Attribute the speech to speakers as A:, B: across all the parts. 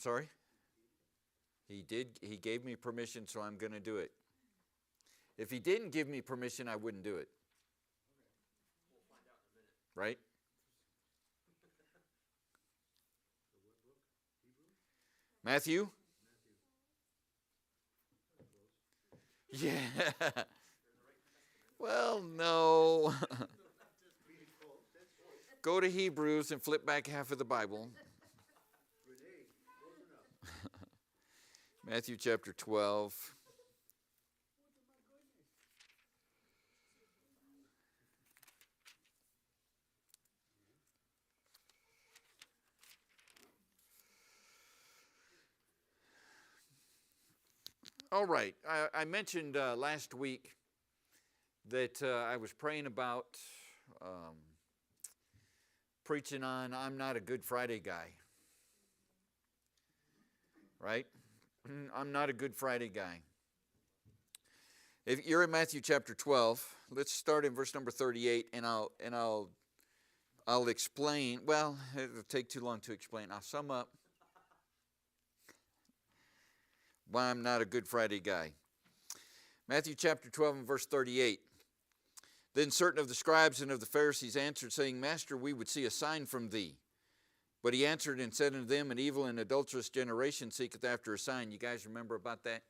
A: sorry? He did. He gave me permission, so I'm going to do it. If he didn't give me permission, I wouldn't do it.
B: We'll find out in a minute.
A: Right? Matthew? Yeah. Well, no. Go to Hebrews and flip back half of the Bible. Matthew chapter 12. All right. I mentioned last week that I was praying about preaching on I'm not a Good Friday guy. Right? I'm not a Good Friday guy. If you're in Matthew chapter 12, let's start in verse number 38, and I'll explain. Well, it'll take too long to explain. I'll sum up why I'm not a Good Friday guy. Matthew chapter 12 and verse 38. Then certain of the scribes and of the Pharisees answered, saying, Master, we would see a sign from thee. But he answered and said unto them, an evil and adulterous generation seeketh after a sign. You guys remember about that?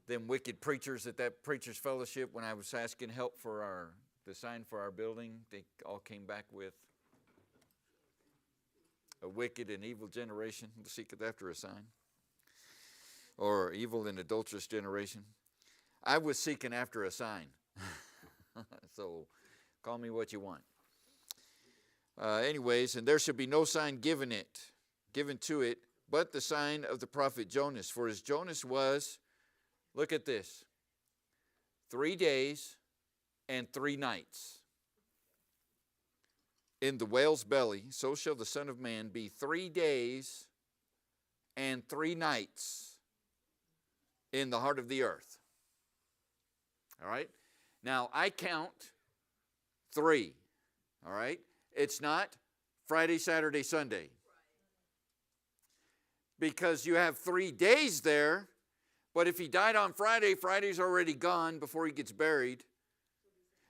A: Them wicked preachers at that preacher's fellowship, when I was asking help for the sign for our building, they all came back with a wicked and evil generation seeketh after a sign. Or evil and adulterous generation. I was seeking after a sign. So call me what you want. Anyways, and there should be no sign given to it, but the sign of the prophet Jonas. For as Jonas was, look at this, 3 days and 3 nights in the whale's belly, so shall the Son of Man be 3 days and 3 nights in the heart of the earth. All right? Now, I count 3. All right? It's not Friday, Saturday, Sunday. Because you have 3 days there, but if he died on Friday, Friday's already gone before he gets buried.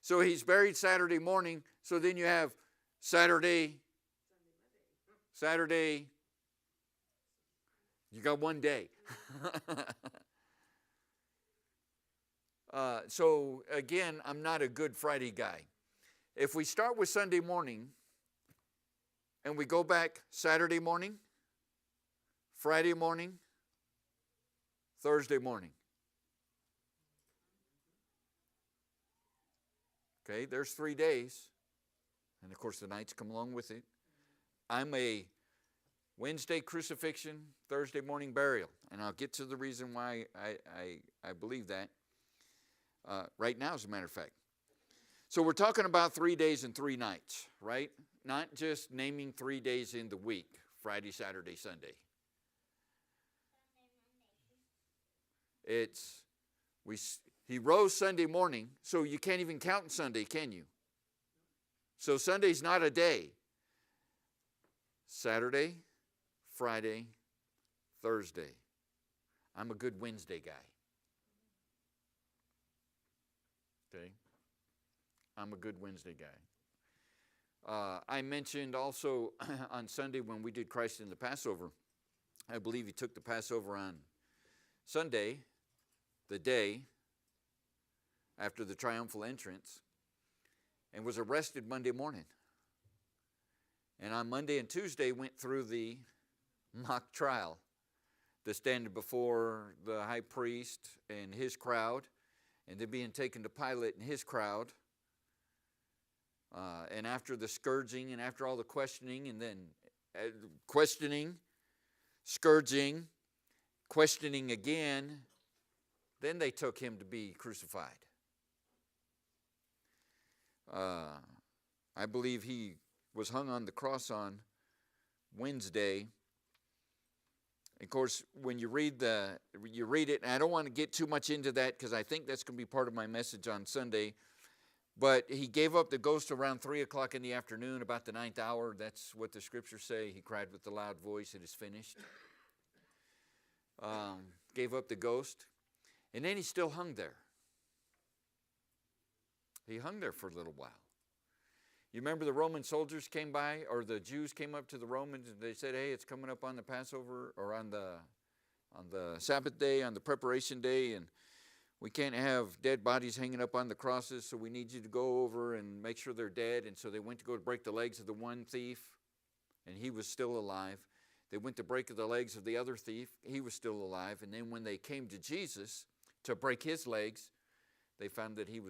A: So he's buried Saturday morning, so then you have Saturday, you got 1 day. So again, I'm not a Good Friday guy. If we start with Sunday morning and we go back Saturday morning, Friday morning, Thursday morning. Okay, there's 3 days. And of course the nights come along with it. I'm a Wednesday crucifixion, Thursday morning burial. And I'll get to the reason why I believe that right now, as a matter of fact. So we're talking about 3 days and 3 nights, right? Not just naming 3 days in the week, Friday, Saturday, Sunday. He rose Sunday morning, so you can't even count Sunday, can you? So Sunday's not a day. Saturday, Friday, Thursday. I'm a good Wednesday guy. Okay? I'm a good Wednesday guy. I mentioned also on Sunday when we did Christ in the Passover, I believe he took the Passover on Sunday, the day after the triumphal entrance, and was arrested Monday morning. And on Monday and Tuesday went through the mock trial, the standing before the high priest and his crowd, and then being taken to Pilate and his crowd. And after the scourging and after all the questioning, and then questioning, scourging, questioning again, then they took him to be crucified. I believe he was hung on the cross on Wednesday. Of course, when you read it, and I don't want to get too much into that because I think that's going to be part of my message on Sunday. But he gave up the ghost around 3 o'clock in the afternoon, about the 9th hour. That's what the scriptures say. He cried with a loud voice, "It is finished." gave up the ghost, and then he still hung there. He hung there for a little while. You remember the Roman soldiers came by, or the Jews came up to the Romans, and they said, hey, it's coming up on the Passover, or on the Sabbath day, on the preparation day, and we can't have dead bodies hanging up on the crosses, so we need you to go over and make sure they're dead. And so they went to go to break the legs of the one thief, and he was still alive. They went to break the legs of the other thief. He was still alive. And then when they came to Jesus to break his legs, they found that he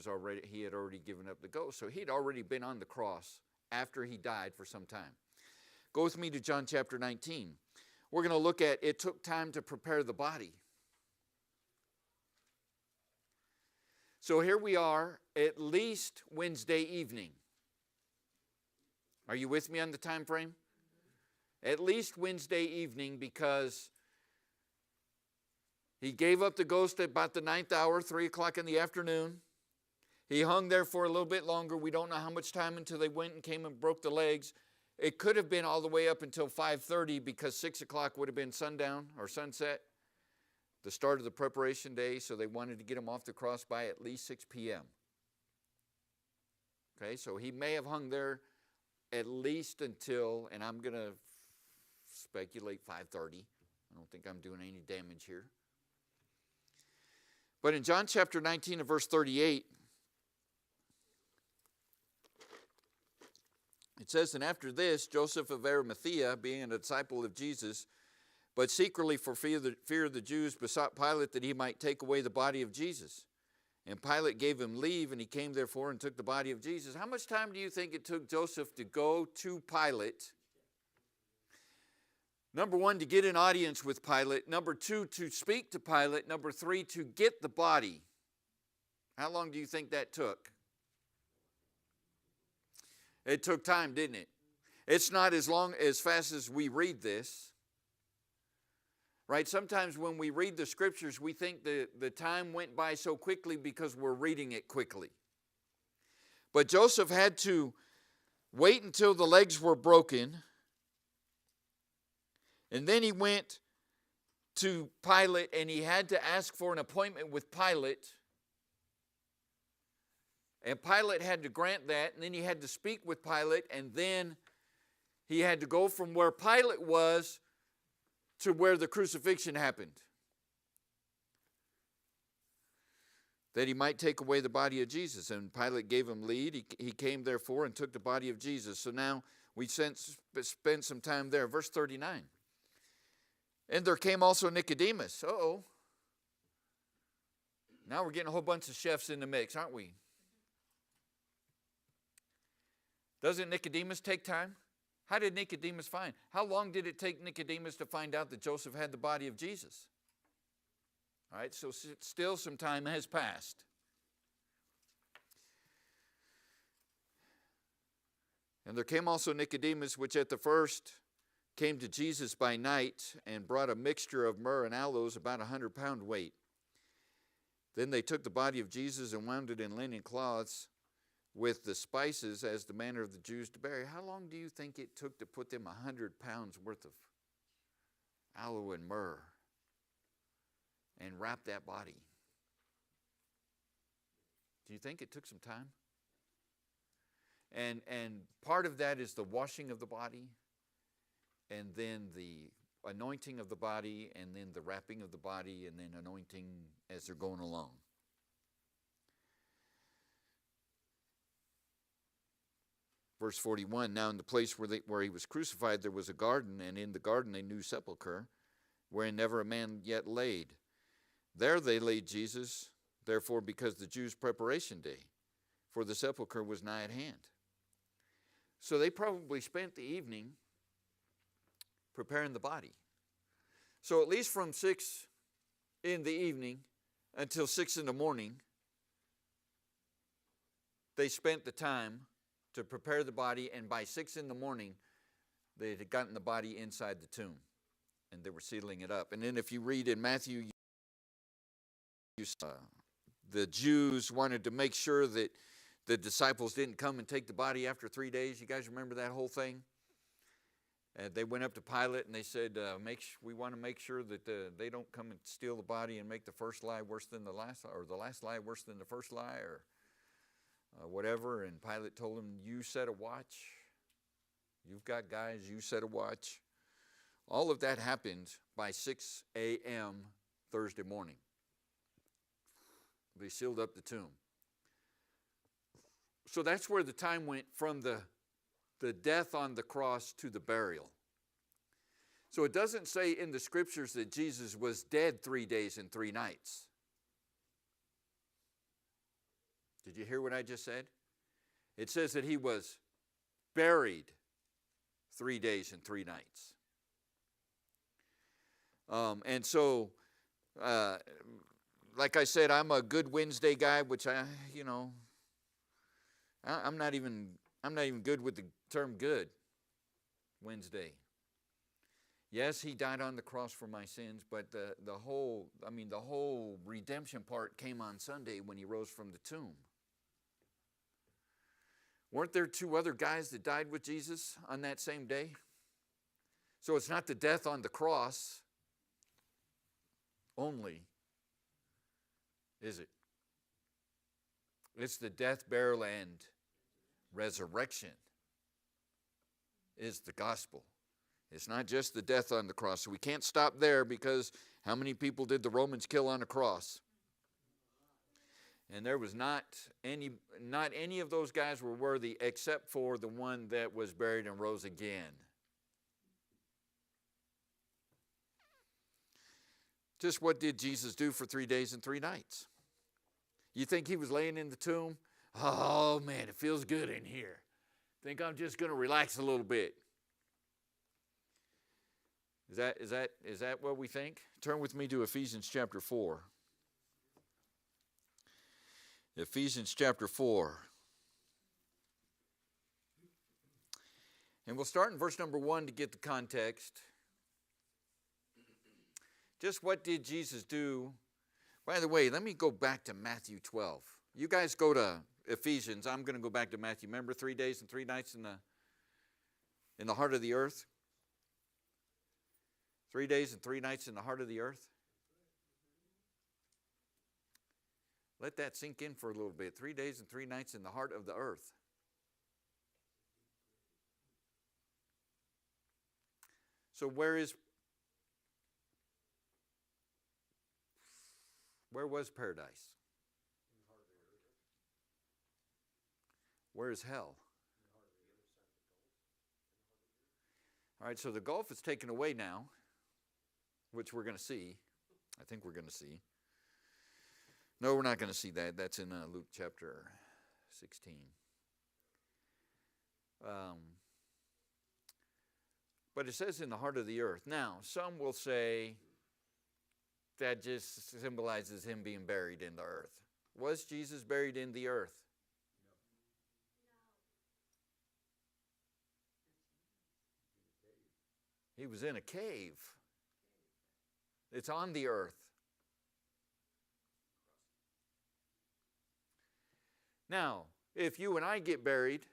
A: had already given up the ghost. So he'd already been on the cross after he died for some time. Go with me to John chapter 19. We're going to look at it took time to prepare the body. So here we are, at least Wednesday evening. Are you with me on the time frame? At least Wednesday evening, because he gave up the ghost at about the 9th hour, 3 o'clock in the afternoon. He hung there for a little bit longer. We don't know how much time until they went and came and broke the legs. It could have been all the way up until 5:30, because 6 o'clock would have been sundown or sunset, the start of the preparation day, so they wanted to get him off the cross by at least 6 p.m. Okay, so he may have hung there at least until, and I'm going to speculate, 5:30. I don't think I'm doing any damage here. But in John chapter 19 and verse 38, it says, and after this, Joseph of Arimathea, being a disciple of Jesus, but secretly for fear of the Jews, besought Pilate that he might take away the body of Jesus. And Pilate gave him leave, and he came therefore and took the body of Jesus. How much time do you think it took Joseph to go to Pilate? Number one, to get an audience with Pilate. Number two, to speak to Pilate. Number three, to get the body. How long do you think that took? It took time, didn't it? It's not as fast as we read this. Right? Sometimes when we read the scriptures, we think the time went by so quickly because we're reading it quickly. But Joseph had to wait until the legs were broken. And then he went to Pilate, and he had to ask for an appointment with Pilate. And Pilate had to grant that, and then he had to speak with Pilate, and then he had to go from where Pilate was to where the crucifixion happened, that he might take away the body of Jesus. And Pilate gave him leave. He came therefore and took the body of Jesus. So now we spend some time there. Verse 39. And there came also Nicodemus. Uh-oh. Now we're getting a whole bunch of chefs in the mix, aren't we? Doesn't Nicodemus take time? How did Nicodemus find? How long did it take Nicodemus to find out that Joseph had the body of Jesus? All right, so still some time has passed. And there came also Nicodemus, which at the first came to Jesus by night, and brought a mixture of myrrh and aloes, about 100-pound weight. Then they took the body of Jesus and wound it in linen cloths with the spices, as the manner of the Jews to bury. How long do you think it took to put them 100 pounds worth of aloe and myrrh and wrap that body? Do you think it took some time? And part of that is the washing of the body, and then the anointing of the body, and then the wrapping of the body, and then anointing as they're going along. Verse 41, now in the place where he was crucified there was a garden, and in the garden a new sepulchre, wherein never a man yet laid. There they laid Jesus, therefore because the Jews' preparation day, for the sepulchre was nigh at hand. So they probably spent the evening preparing the body. So at least from 6 in the evening until 6 in the morning, they spent the time to prepare the body, and by 6 in the morning, they had gotten the body inside the tomb, and they were sealing it up. And then if you read in Matthew, the Jews wanted to make sure that the disciples didn't come and take the body after 3 days. You guys remember that whole thing? And they went up to Pilate and they said, we want to make sure that they don't come and steal the body and make the first lie worse than the last, or the last lie worse than the first lie, or whatever. And Pilate told him, you set a watch. You've got guys, you set a watch. All of that happened by 6 a.m. Thursday morning. They sealed up the tomb. So that's where the time went from the death on the cross to the burial. So it doesn't say in the scriptures that Jesus was dead 3 days and 3 nights. Did you hear what I just said? It says that he was buried 3 days and 3 nights. And so, like I said, I'm a Good Wednesday guy, which I'm not even good with the term good Wednesday. Yes, he died on the cross for my sins, but the whole redemption part came on Sunday when he rose from the tomb. Weren't there 2 other guys that died with Jesus on that same day? So it's not the death on the cross only, is it? It's the death, burial, and resurrection is the gospel. It's not just the death on the cross. So we can't stop there, because how many people did the Romans kill on the cross? And there was not any of those guys were worthy except for the one that was buried and rose again. Just what did Jesus do for 3 days and 3 nights? You think he was laying in the tomb? Oh man, it feels good in here. Think I'm just going to relax a little bit. Is that what we think? Turn with me to Ephesians chapter 4. Ephesians chapter 4. And we'll start in verse number 1 to get the context. Just what did Jesus do? By the way, let me go back to Matthew 12. You guys go to Ephesians. I'm going to go back to Matthew. Remember 3 days and 3 nights in the heart of the earth? 3 days and 3 nights in the heart of the earth? Let that sink in for a little bit. 3 days and 3 nights in the heart of the earth. So where was paradise? Where is hell? All right, so the gulf is taken away now, which we're going to see. I think we're going to see. No, we're not going to see that. That's in Luke chapter 16. But it says in the heart of the earth. Now, some will say that just symbolizes him being buried in the earth. Was Jesus buried in the earth? He was in a cave. It's on the earth. Now, if you and I get buried,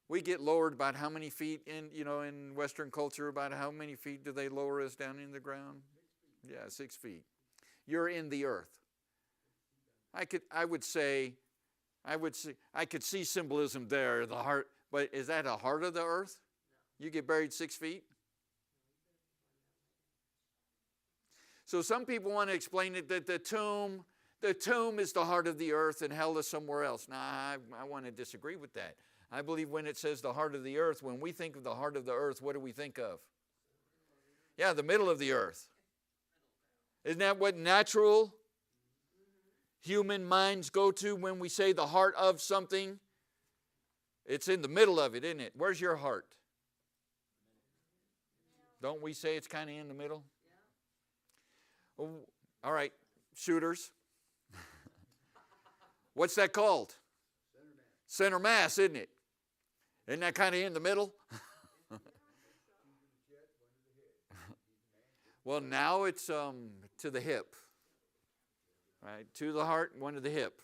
A: we get lowered about how many feet in Western culture, about how many feet do they lower us down in the ground? Yeah, 6 feet. You're in the earth. I could see symbolism there, the heart, but is that a heart of the earth? You get buried 6 feet? So some people want to explain it that the tomb is the heart of the earth and hell is somewhere else. Nah, I want to disagree with that. I believe when it says the heart of the earth, when we think of the heart of the earth, what do we think of? Yeah, the middle of the earth. Isn't that what natural human minds go to when we say the heart of something? It's in the middle of it, isn't it? Where's your heart? Don't we say it's kind of in the middle? Oh, all right, shooters. What's that called? Center mass, isn't it? Isn't that kind of in the middle? Well, now it's to the hip. Right? To the heart, one to the hip.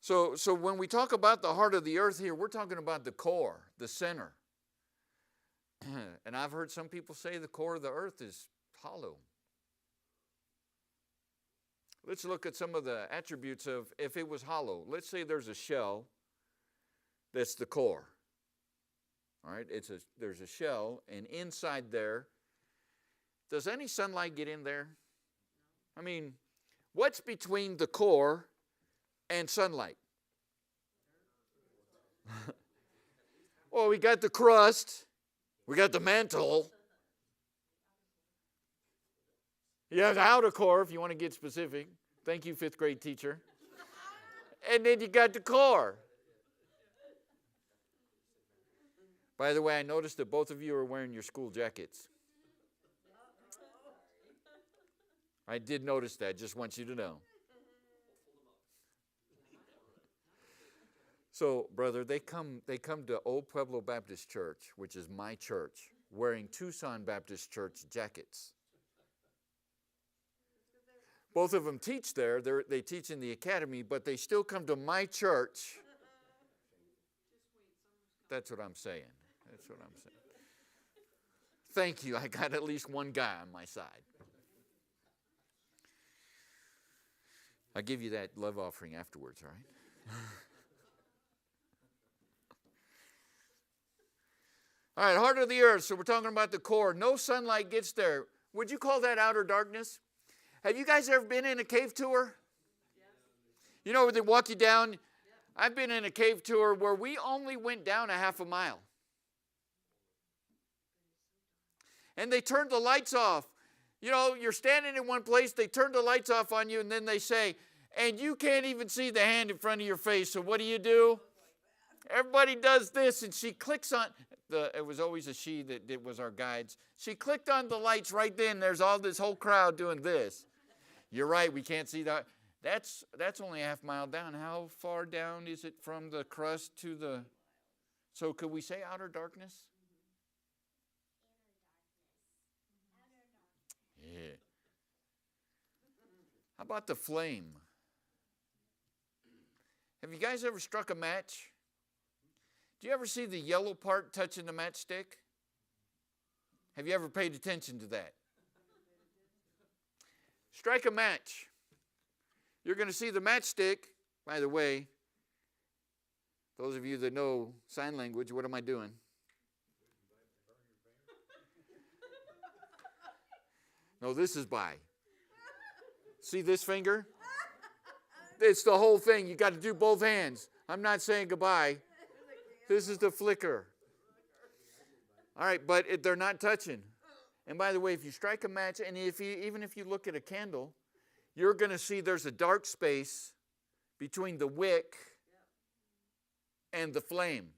A: So when we talk about the heart of the earth here, we're talking about the core, the center. And I've heard some people say the core of the earth is hollow. Let's look at some of the attributes of if it was hollow. Let's say there's a shell that's the core. All right, there's a shell, and inside there, does any sunlight get in there? I mean, what's between the core and sunlight? Well, we got the crust, we got the mantle. You have the outer core, if you want to get specific. Thank you, 5th grade teacher. And then you got the core. By the way, I noticed that both of you are wearing your school jackets. I did notice that, just want you to know. So, brother, they come to Old Pueblo Baptist Church, which is my church, wearing Tucson Baptist Church jackets. Both of them teach there. They teach in the academy, but they still come to my church. That's what I'm saying. That's what I'm saying. Thank you. I got at least one guy on my side. I'll give you that love offering afterwards, all right? All right, heart of the earth. So we're talking about the core. No sunlight gets there. Would you call that outer darkness? Have you guys ever been in a cave tour? You know where they walk you down? I've been in a cave tour where we only went down a half a mile. And they turned the lights off. You know, you're standing in one place, they turn the lights off on you, and then they say, and you can't even see the hand in front of your face, so what do? Everybody does this, and she clicks on, it was always a she that was our guides. She clicked on the lights right then. There's all this whole crowd doing this. You're right, we can't see that. That's only a half mile down. How far down is it from the crust to the... So could we say outer darkness? Yeah. How about the flame? Have you guys ever struck a match? Do you ever see the yellow part touching the matchstick? Have you ever paid attention to that? Strike a match. You're going to see the matchstick. By the way, those of you that know sign language, what am I doing? No, this is by. See this finger? It's the whole thing. You got to do both hands. I'm not saying goodbye. This is the flicker. All right, but they're not touching. And by the way, if you strike a match, and even if you look at a candle, you're going to see there's a dark space between the wick and the flame.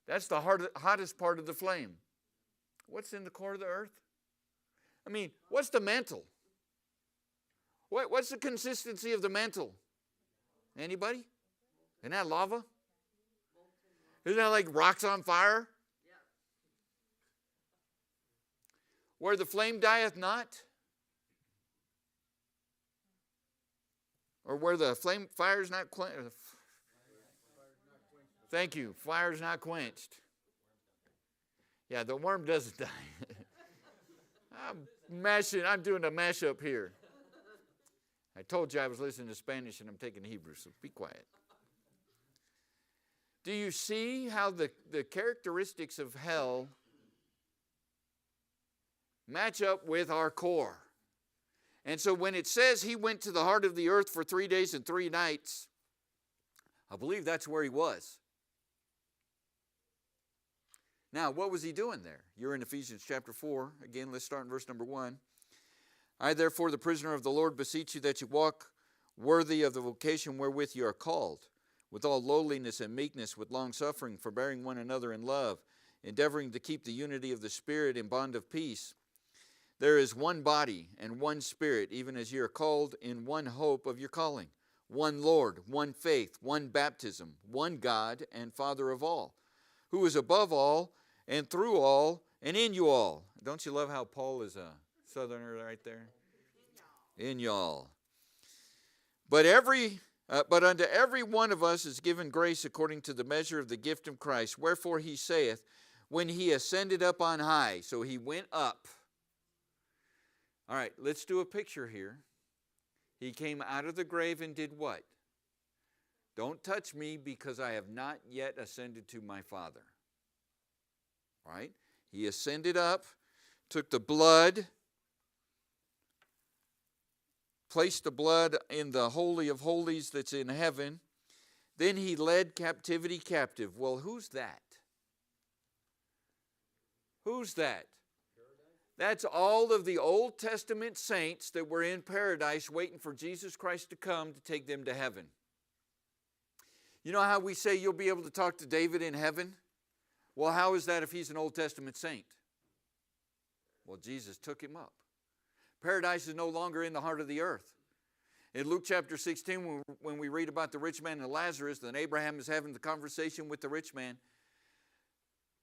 A: That's the hottest part of the flame. What's in the core of the earth? I mean, what's the mantle? What's the consistency of the mantle? Anybody? Isn't that lava? Isn't that like rocks on fire? Where the flame dieth not? Or where the fire is not quenched? Thank you. Fire is not quenched. Yeah, the worm doesn't die. I'm doing a mashup here. I told you I was listening to Spanish and I'm taking Hebrew, so be quiet. Do you see how the characteristics of hell match up with our core? And so when it says he went to the heart of the earth for 3 days and 3 nights, I believe that's where he was. Now, what was he doing there? You're in Ephesians chapter 4. Again, let's start in verse number 1. I, therefore, the prisoner of the Lord, beseech you that you walk worthy of the vocation wherewith you are called, with all lowliness and meekness, with long-suffering, forbearing one another in love, endeavoring to keep the unity of the Spirit in bond of peace. There is one body and one Spirit, even as you are called in one hope of your calling, one Lord, one faith, one baptism, one God and Father of all, who is above all and through all and in you all. Don't you love how Paul is a Southerner right there? In y'all. But every But unto every one of us is given grace according to the measure of the gift of Christ. Wherefore he saith, when he ascended up on high. So he went up. All right, let's do a picture here. He came out of the grave and did what? Don't touch me because I have not yet ascended to my Father. All right? He ascended up, took the blood, placed the blood in the Holy of Holies that's in heaven. Then he led captivity captive. Well, who's that? Who's that? That's all of the Old Testament saints that were in paradise waiting for Jesus Christ to come to take them to heaven. You know how we say you'll be able to talk to David in heaven? Well, how is that if he's an Old Testament saint? Well, Jesus took him up. Paradise is no longer in the heart of the earth. In Luke chapter 16, when we read about the rich man and Lazarus, then Abraham is having the conversation with the rich man.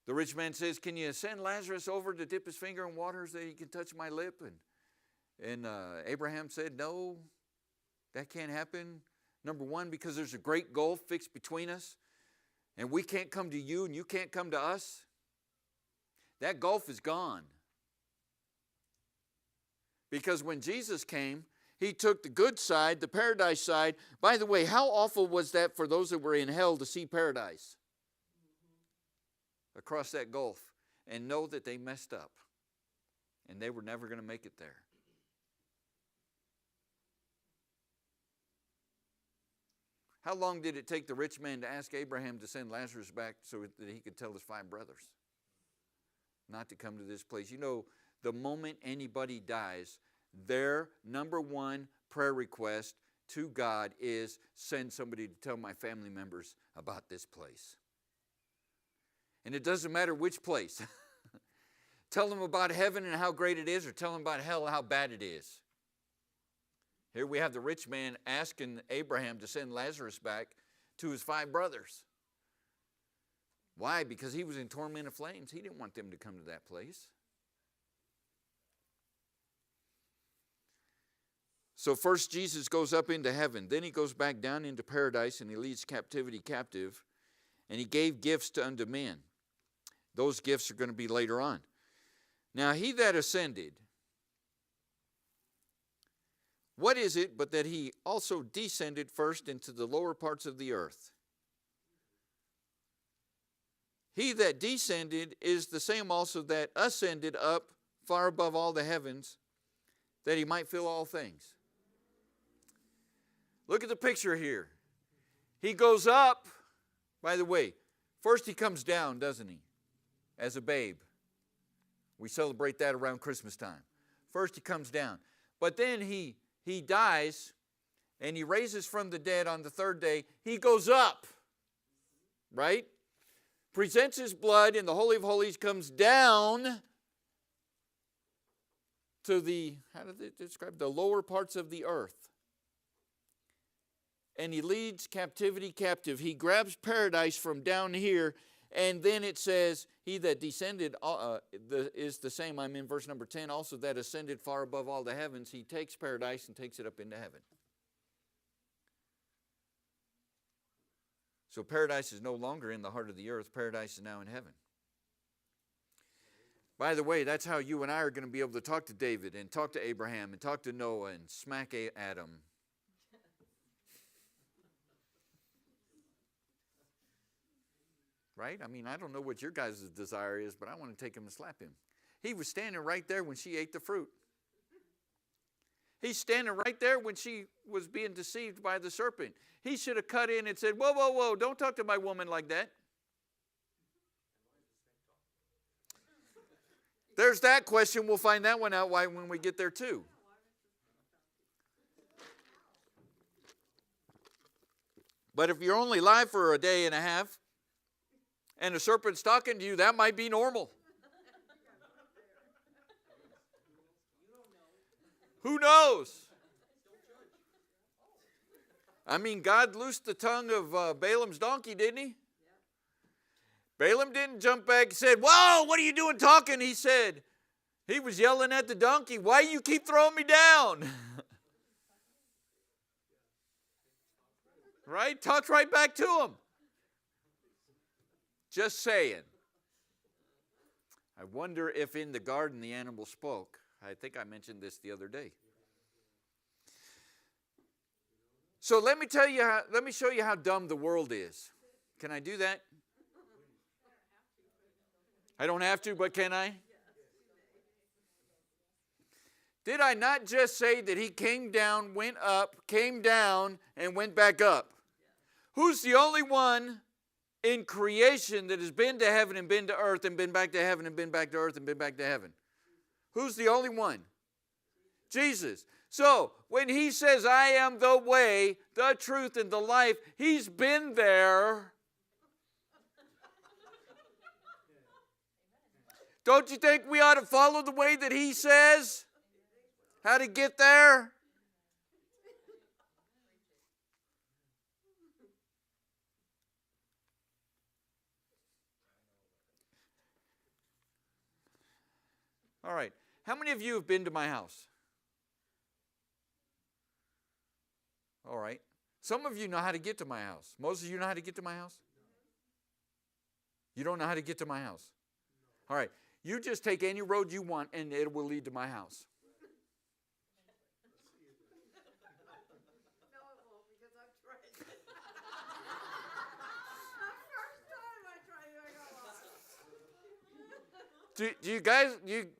A: The rich man says, can you send Lazarus over to dip his finger in water so he can touch my lip? And Abraham said, no, that can't happen. Number one, because there's a great gulf fixed between us, and we can't come to you and you can't come to us. That gulf is gone. Because when Jesus came, he took the good side, the paradise side. By the way, how awful was that for those that were in hell to see paradise across that gulf and know that they messed up and they were never going to make it there? How long did it take the rich man to ask Abraham to send Lazarus back so that he could tell his 5 brothers not to come to this place? You know, the moment anybody dies, their number one prayer request to God is, send somebody to tell my family members about this place. And it doesn't matter which place. Tell them about heaven and how great it is, or tell them about hell and how bad it is. Here we have the rich man asking Abraham to send Lazarus back to his 5 brothers. Why? Because he was in torment of flames. He didn't want them to come to that place. So first Jesus goes up into heaven. Then he goes back down into paradise and he leads captivity captive. And he gave gifts unto men. Those gifts are going to be later on. Now he that ascended, what is it but that he also descended first into the lower parts of the earth? He that descended is the same also that ascended up far above all the heavens, that he might fill all things. Look at the picture here. He goes up, by the way, first he comes down, doesn't he? As a babe. We celebrate that around Christmas time. First he comes down. But then he dies and he raises from the dead on the 3rd day. He goes up, right? Presents his blood in the Holy of Holies, comes down to the, how did it describe? The lower parts of the earth. And he leads captivity captive. He grabs paradise from down here, and then it says, he that descended is the same. I'm in verse number 10. Also that ascended far above all the heavens. He takes paradise and takes it up into heaven. So paradise is no longer in the heart of the earth. Paradise is now in heaven. By the way, that's how you and I are going to be able to talk to David and talk to Abraham and talk to Noah and smack Adam. Right? I mean, I don't know what your guys' desire is, but I want to take him and slap him. He was standing right there when she ate the fruit. He's standing right there when she was being deceived by the serpent. He should have cut in and said, whoa, whoa, whoa, don't talk to my woman like that. There's that question. We'll find that one out when we get there too. But if you're only alive for a day and a half, and a serpent's talking to you, that might be normal. Who knows? I mean, God loosed the tongue of Balaam's donkey, didn't he? Balaam didn't jump back and said, whoa, what are you doing talking? He said, he was yelling at the donkey, why do you keep throwing me down? Right? Talks right back to him. Just saying. I wonder if in the garden the animal spoke. I think I mentioned this the other day. So let me show you how dumb the world is. Can I do that? I don't have to, but can I? Did I not just say that he came down, went up, came down, and went back up? Who's the only one in creation that has been to heaven and been to earth and been back to heaven and been back to earth and been back to heaven? Who's the only one? Jesus. So when he says, I am the way, the truth, and the life, he's been there. Don't you think we ought to follow the way that he says? How to get there? All right. How many of you have been to my house? All right. Some of you know how to get to my house. Most of you know how to get to my house? You don't know how to get to my house? All right. You just take any road you want and it will lead to my house.
C: No, it won't, because I've tried it. The first time I tried it, I got lost.
A: Do you guys,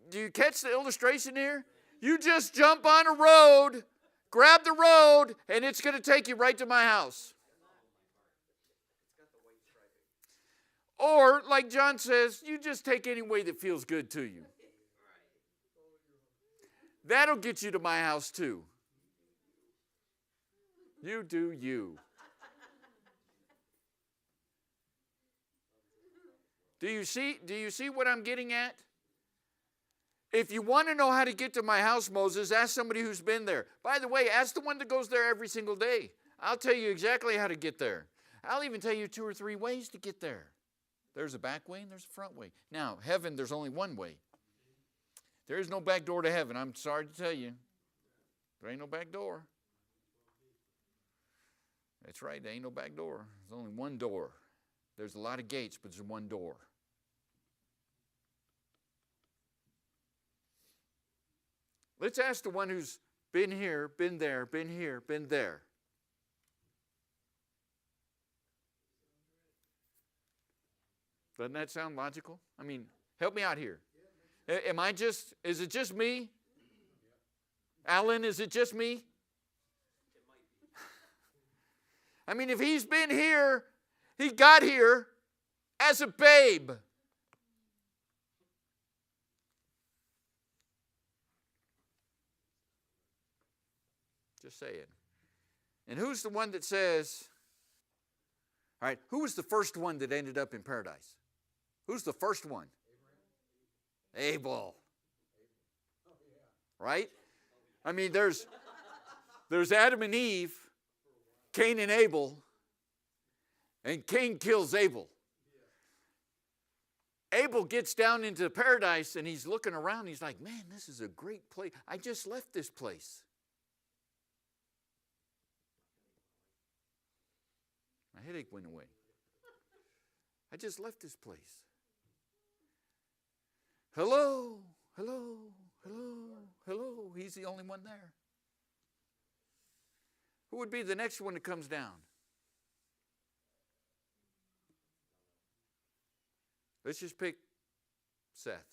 A: do you catch the illustration here? You just jump on a road, grab the road, and it's going to take you right to my house. Or, like John says, you just take any way that feels good to you. That'll get you to my house too. You do you. Do you see what I'm getting at? If you want to know how to get to my house, Moses, ask somebody who's been there. By the way, ask the one that goes there every single day. I'll tell you exactly how to get there. I'll even tell you 2 or 3 ways to get there. There's a back way and there's a front way. Now, heaven, there's only one way. There is no back door to heaven. I'm sorry to tell you. There ain't no back door. That's right, there ain't no back door. There's only one door. There's a lot of gates, but there's one door. Let's ask the one who's been here, been there, been here, been there. Doesn't that sound logical? I mean, help me out here. Is it just me? Alan, is it just me? I mean, if he's been here, he got here as a babe. Just saying. And who's the one that says, all right, who was the first one that ended up in paradise? Who's the first one? Abel. Right? I mean, there's Adam and Eve, Cain and Abel, and Cain kills Abel. Abel gets down into paradise and he's looking around. He's like, man, this is a great place. I just left this place. My headache went away. I just left this place. Hello, hello, hello, hello. He's the only one there. Who would be the next one that comes down? Let's just pick Seth.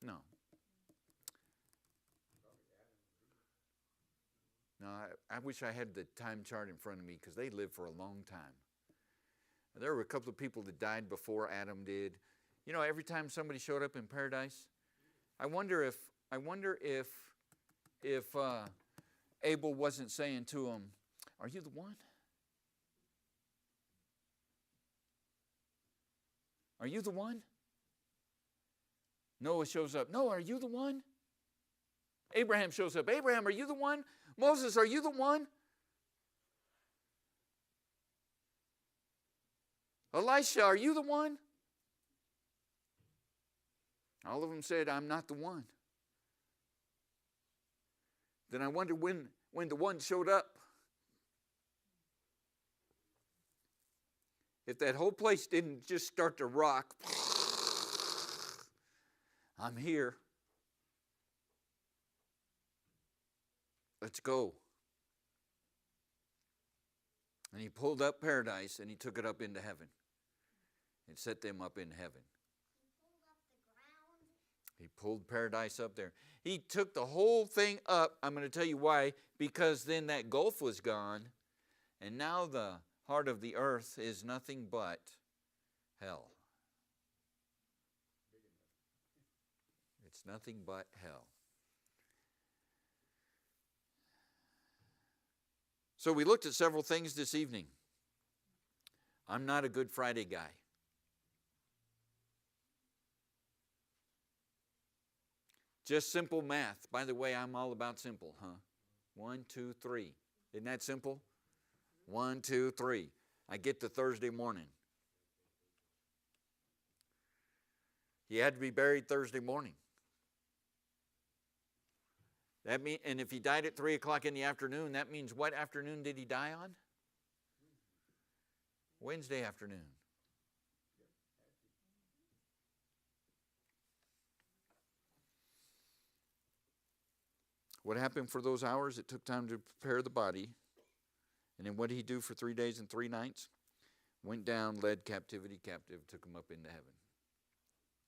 A: No. No, I wish I had the time chart in front of me because they lived for a long time. There were a couple of people that died before Adam did. You know, every time somebody showed up in paradise, I wonder if Abel wasn't saying to him, "Are you the one? Are you the one?" Noah shows up. "No, are you the one?" Abraham shows up. "Abraham, are you the one?" "Moses, are you the one?" "Elisha, are you the one?" All of them said, "I'm not the one." Then I wonder when the one showed up, if that whole place didn't just start to rock, I'm here. Let's go. And he pulled up paradise and he took it up into heaven and set them up in heaven. He pulled paradise up there. He took the whole thing up. I'm going to tell you why. Because then that gulf was gone. And now the heart of the earth is nothing but hell. It's nothing but hell. So we looked at several things this evening. I'm not a Good Friday guy. Just simple math. By the way, I'm all about simple, huh? 1, 2, 3. Isn't that simple? 1, 2, 3. I get to Thursday morning. He had to be buried Thursday morning. And if he died at 3 o'clock in the afternoon, that means what afternoon did he die on? Wednesday afternoon. What happened for those hours? It took time to prepare the body. And then what did he do for 3 days and 3 nights? Went down, led captivity captive, took them up into heaven.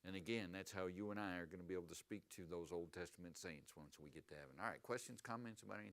A: And again, that's how you and I are going to be able to speak to those Old Testament saints once we get to heaven. All right, questions, comments about anything?